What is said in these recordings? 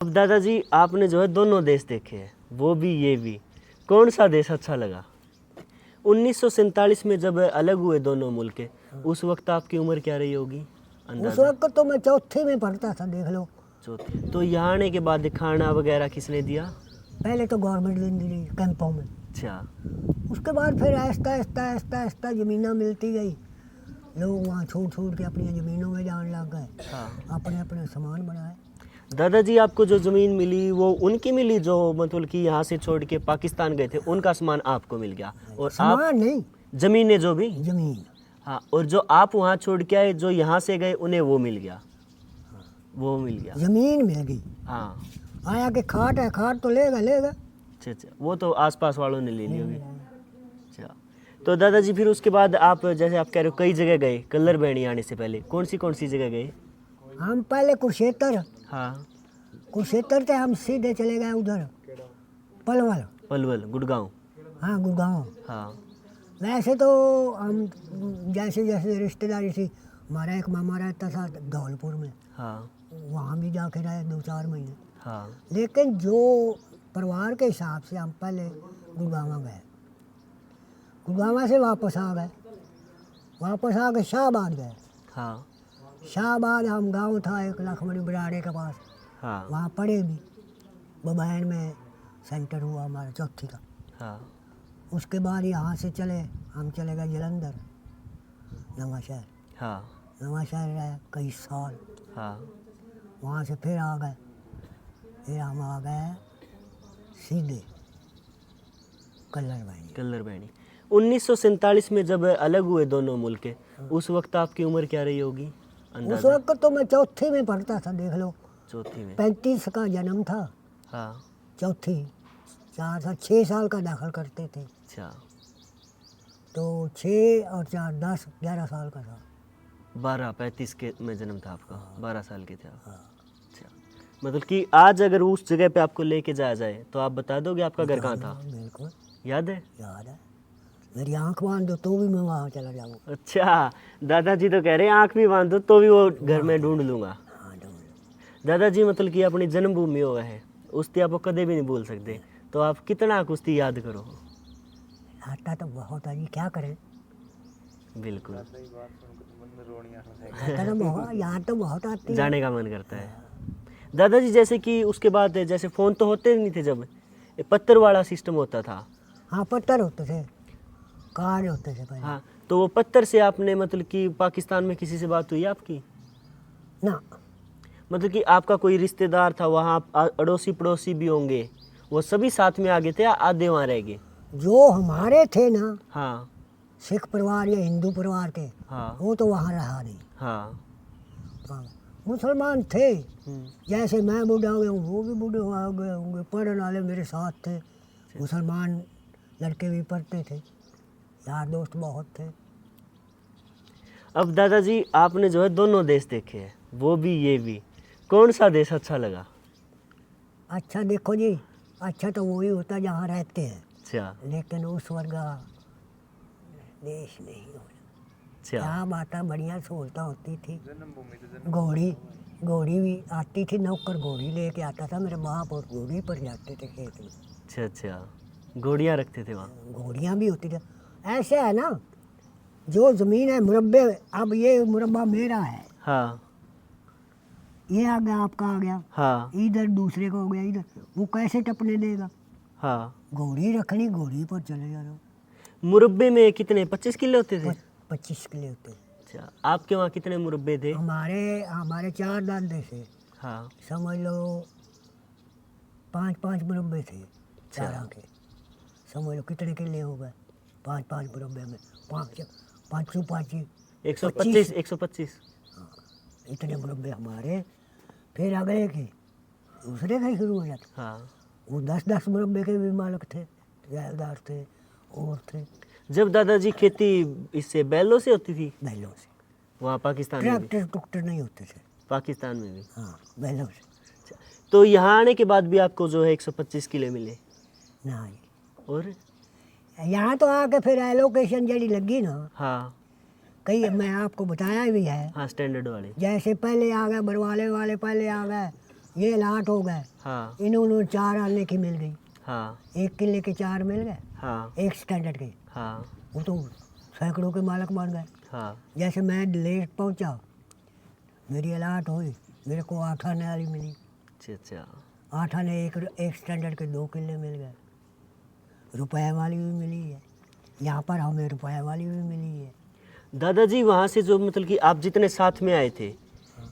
अब दादाजी आपने जो है दोनों देश देखे हैं, वो भी ये भी, कौन सा देश अच्छा लगा? 1947 में जब अलग हुए दोनों मुल्क, उस वक्त आपकी उम्र क्या रही होगी उस अंदाजा? वक्त तो मैं चौथी में पढ़ता था, देख लो। चौथी। तो यहाँ आने के बाद खाना वगैरह किसने दिया? पहले तो गवर्नमेंट देती रही कैंपों में, अच्छा। उसके बाद फिर आहिस्ता आहिस्ता आहिस्ता आहिस्ता ज़मीनें मिलती गई, लोग वहाँ छोड़ छोड़ के अपनी ज़मीनों में जाने लग गए, हाँ अपने अपने सामान बनाए। दादाजी, आपको जो ज़मीन मिली वो उनकी मिली जो मतलब कि यहाँ से छोड़ के पाकिस्तान गए थे, उनका सामान आपको मिल गया? और आप सामान नहीं, ज़मीनें जो भी? ज़मीन। हाँ, और जो आप वहाँ छोड़ के आए, जो यहाँ से गए, उन्हें वो मिल गया? वो मिल गया। ज़मीन मिल गई। हाँ। आया कि खाट है, खाट तो लेगा लेगा। अच्छा अच्छा, वो तो आसपास वालों ने ले ली होगी। अच्छा, तो दादाजी फिर उसके बाद आप, जैसे आप कह रहे हो कई जगह गए, कल्लर बहनी आने से पहले कौन सी जगह गए? हम पहले कुरुक्षेत्र, हाँ। कुरुक्षेत्र से हम सीधे चले गए उधर पलवल। पलवल, गुड़गांव। हाँ, गुड़गांव। हाँ। वैसे तो हम जैसे जैसे रिश्तेदारी थी, हमारा एक मामा रहता था धौलपुर में, हाँ। वहाँ भी जाके रहे 2-4 महीने। हाँ। लेकिन जो परिवार के हिसाब से हम पहले गुड़गांव गए, गुड़गांव से वापस आ गए, वापस आके शाहबाद गए। हाँ। शाहबाद हम गांव था एक लखमणी बराड़े के पास, हाँ। वहाँ पढ़े भी, बबैन में सेंटर हुआ हमारा चौथी का। हाँ। उसके बाद यहाँ से हम चले गए जलंधर, नवा शहर। हाँ। नवा शहर रहे कई साल, हाँ। वहाँ से फिर आ गए, फिर हम आ गए सीधे कल्लर बहनी। कल्लर बहनी। 1947 में जब अलग हुए दोनों मुल्क, उस वक्त आपकी उम्र क्या रही होगी उस अंदाजा? वक्त तो मैं चौथी में पढ़ता था, देख लो। चौथी में। 35 का जन्म था, हाँ। चौथी 6 साल का दाखिल करते थे, अच्छा। तो 6 और 4 10 11 साल का था। 35 के में जन्म था आपका? 12 साल के थे आप? हाँ। अच्छा, मतलब कि आज अगर उस जगह पे आपको लेके जाया जाए तो आप बता दोगे आपका घर कहाँ था? बिल्कुल याद है? याद है, मेरी आंख बांध दो तो भी मैं वहाँ चला जाऊँगा। अच्छा, दादाजी तो कह रहे हैं आँख भी बांध दो तो भी वो घर में ढूंढ लूँगा। हाँ, ढूंढ। दादाजी मतलब कि अपनी जन्मभूमि हुआ है, उसकी आपको कदे भी नहीं भूल सकते, तो आप कितना कुश्ती याद करो? आता तो बहुत है जी, क्या करें। बिल्कुल। आता तो बहुत, याद तो बहुत आती है। जाने का मन करता है। दादाजी जैसे कि उसके बाद, जैसे फ़ोन तो होते नहीं थे, जब ये पत्थर वाला सिस्टम होता था। हाँ, पत्थर होते थे, कार्ड होते थे पहले। हाँ, तो वो पत्थर से आपने मतलब कि पाकिस्तान में किसी से बात हुई आपकी? ना, मतलब कि आपका कोई रिश्तेदार था वहाँ, अड़ोसी पड़ोसी भी होंगे, वो सभी साथ में आ गए थे या आधे वहाँ रह गए? जो हमारे थे ना, हाँ। सिख परिवार या हिंदू परिवार के, हाँ। वो तो वहाँ रहा नहीं। हाँ। हाँ, मुसलमान थे, हम्म। जैसे मैं बूढ़ा हो गया हूँ वो भी बूढ़े हो गए होंगे, पढ़ने वाले मेरे साथ थे, मुसलमान लड़के भी पढ़ते थे, यार दोस्त बहुत थे। अब दादाजी आपने जो है दोनों देश देखे हैं, वो भी ये भी, कौन सा देश अच्छा लगा? अच्छा देखो जी, अच्छा तो वही होता जहाँ रहते हैं, अच्छा। लेकिन उस वर्ग का देश नहीं होना। अच्छा। क्या बातें बढ़िया सहूलता होती थी, घोड़ी भी आती थी, नौकर घोड़ी लेके आता था, मेरे बाप और घोड़ी पर जाते थे खेत में। अच्छा अच्छा, घोड़ियाँ रखते थे वहाँ? घोड़ियाँ भी होती थी। ऐसे है ना, जो ज़मीन है मुरब्बे, अब ये मुरब्बा मेरा है, हाँ। ये आ गया आपका आ गया, हाँ। इधर दूसरे को हो गया इधर, वो कैसे टपने देगा? हाँ। घोड़ी रखनी, घोड़ी पर चले जाना। मुरब्बे में कितने, 25 किलो होते थे? 25 किलो होते। अच्छा, आपके वहाँ कितने मुरब्बे थे? हमारे हमारे 4 दादे थे, हाँ। समझ लो 5-5 मुरब्बे थे, चारों के। समझ लो कितने किले हो गए, 5-5 मुरब्बे में, 5 125 125। हाँ, इतने मुरब्बे हमारे। फिर अगले के दूसरे का ही शुरू हो जाता, हाँ। वो 10-10 मुरब्बे के भी मालिक थे, जैलदार थे और थे। जब दादाजी खेती इससे बैलों से होती थी बैलों से, वहाँ पाकिस्तान में भी? ट्रैक्टर टुकटर नहीं होते थे। पाकिस्तान में भी? हाँ, बैलों से। अच्छा, तो यहाँ आने के बाद भी आपको जो है 125 किलो मिले? नहीं, और यहाँ तो आके फिर एलोकेशन जड़ी लगी ना, हाँ। कई मैं आपको बताया भी है। हाँ, स्टैंडर्ड वाले। जैसे पहले आ गए बरवाले वाले, पहले आ गए ये लाट हो गए, हाँ इन्होंने 4 आने की मिल गई, हाँ 1 किले के 4 मिल गए, हाँ 1 स्टैंडर्ड के, हाँ वो तो सैकड़ों के मालिक बन गए। हाँ। जैसे मैं लेट पहुंचा, मेरी अलाट हुई, मेरे को 8 आने वाली मिली, अच्छा अच्छा। 8 आने एक स्टैंडर्ड के 2 किले मिल गए, रुपए वाली भी मिली है, यहाँ पर हमें रुपए वाली भी मिली है। दादाजी वहाँ से जो मतलब कि आप जितने साथ में आए थे,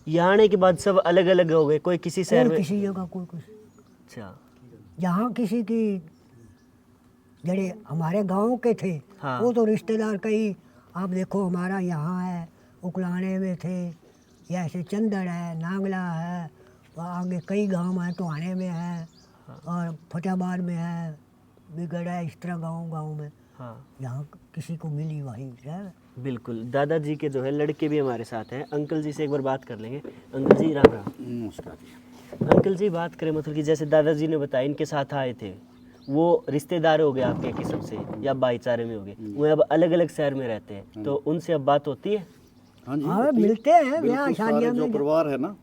यहाँ आने के बाद सब अलग अलग हो गए, कोई किसी शहर कोई में? किसी जगह कोई कुछ, अच्छा जहाँ किसी की जड़े हमारे गांव के थे, हाँ। वो तो रिश्तेदार कई, आप देखो हमारा यहाँ है, उकलाने में थे, या ऐसे चंदड़ है, नांगला है, वहाँ आगे कई गांव हैं, टोहाने में है, और फतेहाबाद में है, बिगड़ है, इस तरह गांव में, हाँ जहाँ किसी को मिली वहीं है। बिल्कुल। दादाजी के जो है लड़के भी हमारे साथ हैं। अंकल जी से एक बार बात कर लेंगे। अंकल जी राम राम। नमस्कार जी। अंकल जी बात करें मतलब कि जैसे दादाजी ने बताया इनके साथ आए थे, वो रिश्तेदार हो गए आपके किस्म से या भाईचारे में हो गए, वो अब अलग अलग शहर में रहते हैं, तो उनसे अब बात होती है? हाँ जी, हाँ, होती है। मिलते हैं, बिल्कुल, ब्याह शादियाँ सारे जो में परिवार है ना,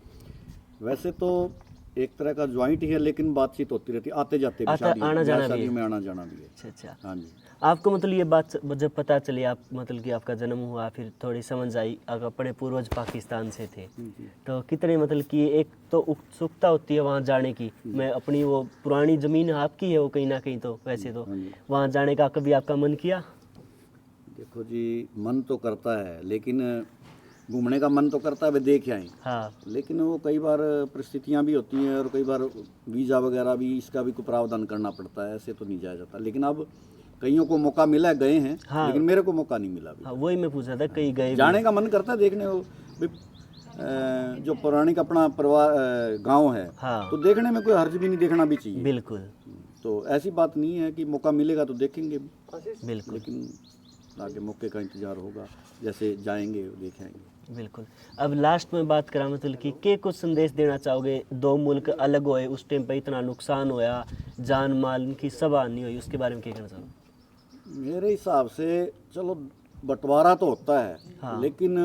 वैसे तो एक तरह का ज्वाइंट ही है, लेकिन बातचीत होती रहती है, आते जाते भी, आता- शादियों आना में, जाना ब्याह भी है। शादियों में आना जाना भी है। अच्छा अच्छा। हाँ जी। आपको मतलब ये बात जब पता चली, आप मतलब कि आपका जन्म हुआ, फिर थोड़ी समझ आई, आप अपने पूर्वज पाकिस्तान से थे, तो कितने मतलब कि एक तो उत्सुकता होती है वहाँ जाने की, मैं अपनी वो पुरानी ज़मीन आपकी है वो कहीं ना कहीं, तो वैसे तो हाँ जी। वहाँ जाने का कभी आपका मन किया? देखो जी, मन तो करता है, लेकिन घूमने का मन तो करता है, वे देख आए, हाँ लेकिन वो कई बार परिस्थितियाँ भी होती हैं, और कई बार वीज़ा वगैरह भी, इसका भी कोई प्रावधान करना पड़ता है, ऐसे तो नहीं जाया जाता। लेकिन अब कईयों को मौका मिला है, गए हैं, हाँ। लेकिन मेरे को मौका नहीं मिला अभी। हाँ वही मैं पूछ रहा था, कहीं गए भी? जाने का मन करता है, देखने को भी, जो पौराणिक अपना परिवार गांव है, हाँ तो देखने में कोई हर्ज भी नहीं, देखना भी चाहिए। बिल्कुल तो ऐसी बात नहीं है कि मौका मिलेगा तो देखेंगे, बिल्कुल लेकिन आगे मौके का इंतजार होगा, जैसे जाएंगे देखेंगे। बिल्कुल। अब लास्ट में बात करा मतलब कि के कुछ संदेश देना चाहोगे? दो मुल्क अलग हुए, उस टाइम पे इतना नुकसान होया, जान माल की सब हानि हुई, उसके बारे में क्या कहना चाहोगे? मेरे हिसाब से चलो बंटवारा तो होता है, हाँ। लेकिन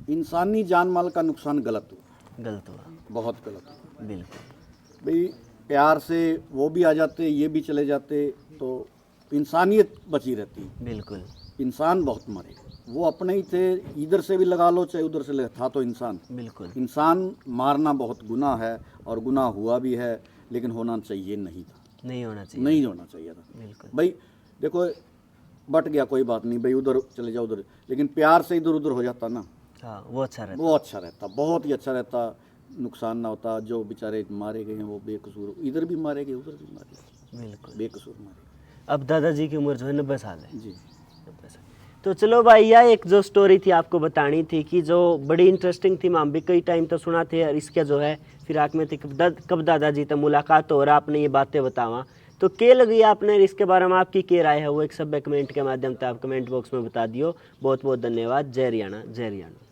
इंसानी जान माल का नुकसान गलत हुआ, गलत हुआ, बहुत गलत हुआ। बिल्कुल भाई प्यार से वो भी आ जाते, ये भी चले जाते, तो इंसानियत बची रहती। बिल्कुल इंसान बहुत मरे, वो अपने ही थे, इधर से भी लगा लो चाहे उधर से लगा, था तो इंसान। बिल्कुल इंसान मारना बहुत गुनाह है, और गुनाह हुआ भी है, लेकिन होना चाहिए नहीं था, नहीं होना चाहिए। नहीं होना चाहिए था। बिल्कुल भाई देखो, बट गया कोई बात नहीं, भाई उधर चले जाओ उधर, लेकिन प्यार से इधर उधर हो जाता ना, हाँ वो अच्छा रहता। वो अच्छा रहता, बहुत ही अच्छा रहता, नुकसान ना होता। जो बेचारे मारे गए हैं वो बेकसूर, इधर भी मारे गए उधर भी मारे गए, बिल्कुल। बेकसूर मारे अब दादाजी की उम्र जो है 90 साल है। गए। जी। 90 साल। तो चलो भाई, यह एक जो स्टोरी थी आपको बतानी थी कि जो बड़ी इंटरेस्टिंग थी, हम भी कई टाइम तो सुना थे, और इसका जो है फिर आँख में थी कब दादाजी तक मुलाकात हो, और आपने ये बातें बतावा, तो के लगी आपने इसके बारे में आपकी क्या राय है, वो एक सब कमेंट के माध्यम से आप कमेंट बॉक्स में बता दियो। बहुत बहुत धन्यवाद। जय हरियाणा, जय हरियाणा।